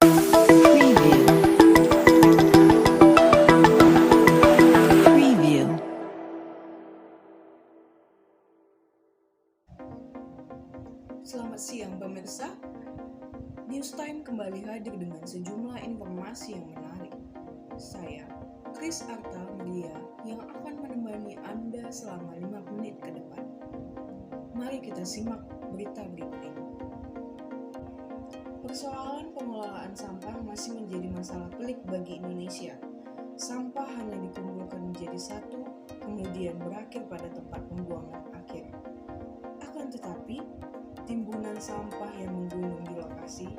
Preview. Preview. Selamat siang pemirsa. News Time kembali hadir dengan sejumlah informasi yang menarik. Saya, Kris Arta Melia, yang akan menemani Anda selama 5 menit ke depan. Mari kita simak berita berikut ini. Persoalan pengelolaan sampah masih menjadi masalah pelik bagi Indonesia. Sampah hanya dikumpulkan menjadi satu, kemudian berakhir pada tempat pembuangan akhir. Akan tetapi, timbunan sampah yang menggunung di lokasi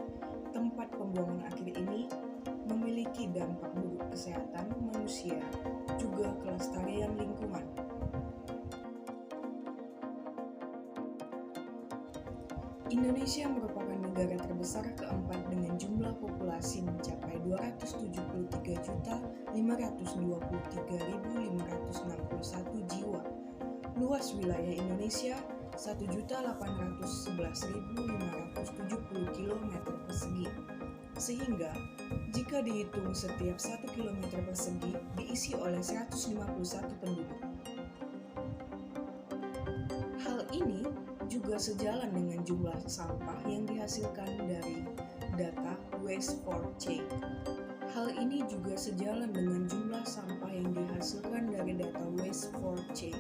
tempat pembuangan akhir ini memiliki dampak buruk kesehatan manusia, juga kelestarian lingkungan. Indonesia merupakan negara terbesar keempat dengan jumlah populasi mencapai 273.523.561 jiwa. Luas wilayah Indonesia 1.811.570 km persegi. Sehingga, jika dihitung setiap 1 km persegi diisi oleh 151 penduduk. Hal ini juga sejalan dengan jumlah sampah yang dihasilkan dari data Waste for Change. Hal ini juga sejalan dengan jumlah sampah yang dihasilkan dari data Waste for Change.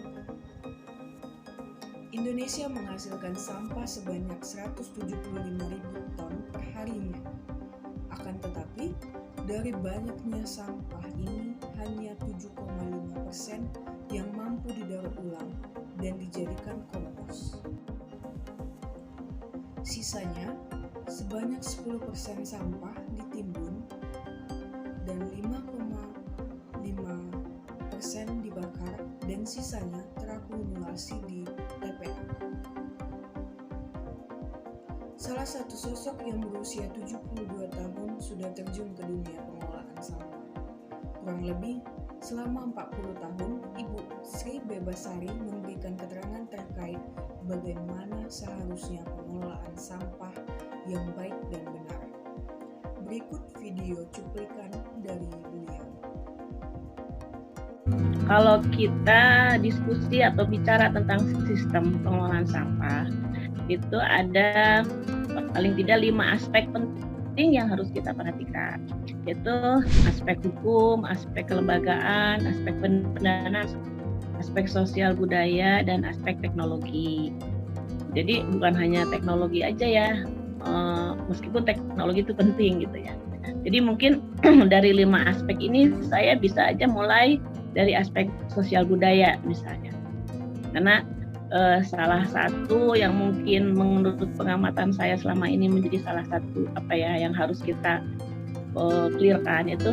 Indonesia menghasilkan sampah sebanyak 175.000 ton per harinya. Akan tetapi, dari banyaknya sampah ini hanya 7,5% yang mampu didaur ulang dan dijadikan kompos. Sisanya, sebanyak 10% sampah ditimbun dan 5,5% dibakar dan sisanya terakumulasi di TPA. Salah satu sosok yang berusia 72 tahun sudah terjun ke dunia pengelolaan sampah. Kurang lebih selama 40 tahun, Ibu Sri Bebasari memberikan keterangan terkait bagaimana seharusnya pengelolaan sampah yang baik dan benar. Berikut video cuplikan dari beliau. Kalau kita diskusi atau bicara tentang sistem pengelolaan sampah, itu ada paling tidak 5 aspek penting yang harus kita perhatikan, yaitu aspek hukum, aspek kelembagaan, aspek pendanaan, aspek sosial budaya, dan aspek teknologi. Jadi bukan hanya teknologi aja ya, meskipun teknologi itu penting gitu ya. Jadi mungkin dari 5 aspek ini saya bisa aja mulai dari aspek sosial budaya misalnya. Karena salah satu yang mungkin menurut pengamatan saya selama ini menjadi salah satu yang harus kita clearkan itu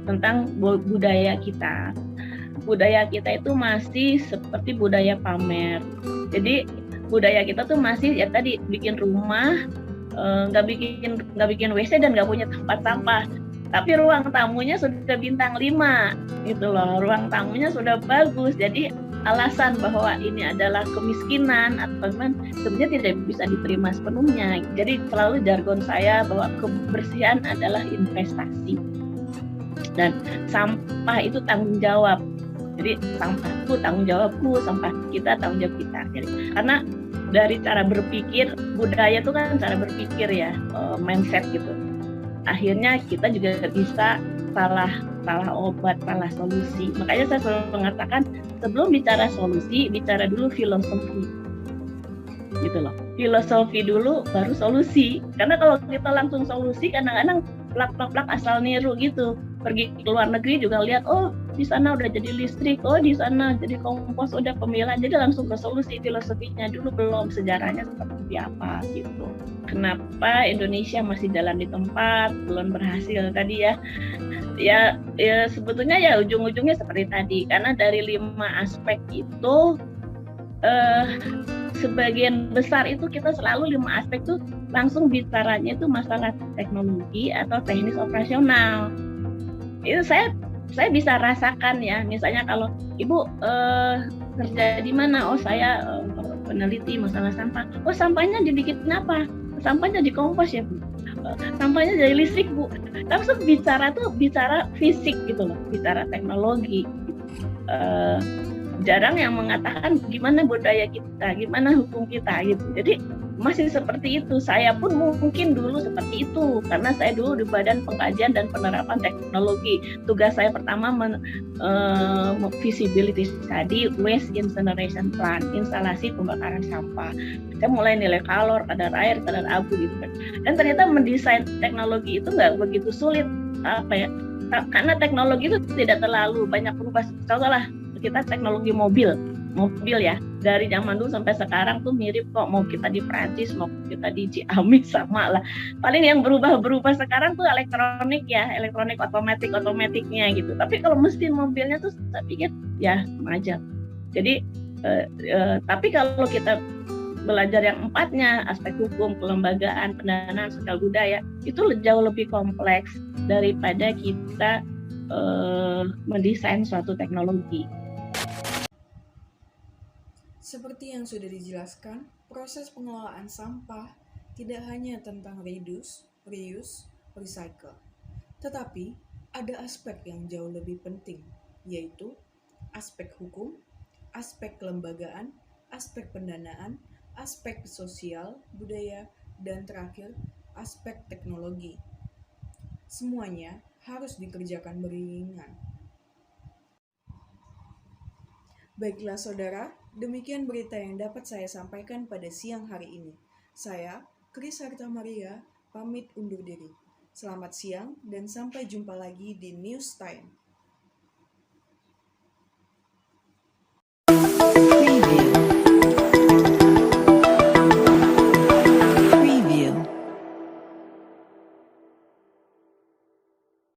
tentang budaya kita. Budaya kita itu masih seperti budaya pamer. Jadi budaya kita tuh masih ya tadi bikin rumah, nggak bikin WC dan nggak punya tempat sampah. Tapi ruang tamunya sudah bintang 5 gitu loh. Ruang tamunya sudah bagus. Jadi alasan bahwa ini adalah kemiskinan atau sebenarnya tidak bisa diterima sepenuhnya. Jadi selalu jargon saya bahwa kebersihan adalah investasi dan sampah itu tanggung jawab. Jadi sampahku tanggung jawabku, sampah kita tanggung jawab kita. Jadi, karena dari cara berpikir, budaya itu kan cara berpikir ya, mindset gitu. Akhirnya kita juga bisa salah obat, salah solusi. Makanya saya selalu mengatakan sebelum bicara solusi, bicara dulu filosofi. Gitu loh. Filosofi dulu baru solusi. Karena kalau kita langsung solusi kadang-kadang plak asal niru gitu. Pergi ke luar negeri juga lihat, oh di sana udah jadi listrik, oh di sana jadi kompos, udah pemilahan. Jadi langsung ke solusi, filosofinya dulu belum, sejarahnya seperti apa gitu. Kenapa Indonesia masih jalan di tempat, belum berhasil tadi ya. Ya sebetulnya ya ujung-ujungnya seperti tadi, karena dari 5 aspek itu sebagian besar itu kita selalu 5 aspek tuh langsung bicaranya itu masalah teknologi atau teknis operasional. Itu saya bisa rasakan ya, misalnya kalau ibu kerja di mana, oh saya peneliti masalah sampah, oh sampahnya dibikin apa, sampahnya dikompos ya Bu, sampahnya jadi listrik Bu. Langsung bicara fisik gitu loh, bicara teknologi. Jarang yang mengatakan gimana budaya kita, gimana hukum kita gitu. Jadi masih seperti itu. Saya pun mungkin dulu seperti itu karena saya dulu di Badan Pengkajian dan Penerapan Teknologi. Tugas saya pertama feasibility study waste incineration plant, instalasi pembakaran sampah. Saya mulai nilai kalor, kadar air, kadar abu gitu kan. Dan ternyata mendesain teknologi itu nggak begitu sulit karena teknologi itu tidak terlalu banyak berubah. Contohlah kita teknologi mobil ya, dari zaman dulu sampai sekarang tuh mirip kok, mau kita di Prancis mau kita di Ciamis sama lah. Paling yang berubah sekarang tuh elektronik otomatiknya gitu. Tapi kalau mesin mobilnya tuh saya pikir ya sama aja. Jadi tapi kalau kita belajar yang empatnya, aspek hukum, kelembagaan, pendanaan, sosial budaya, itu jauh lebih kompleks daripada kita mendesain suatu teknologi. Seperti yang sudah dijelaskan, proses pengelolaan sampah tidak hanya tentang reduce, reuse, recycle, tetapi ada aspek yang jauh lebih penting, yaitu aspek hukum, aspek kelembagaan, aspek pendanaan, aspek sosial, budaya, dan terakhir, aspek teknologi. Semuanya harus dikerjakan beriringan. Baiklah saudara, demikian berita yang dapat saya sampaikan pada siang hari ini. Saya, Kris Harta Maria, pamit undur diri. Selamat siang dan sampai jumpa lagi di News Time.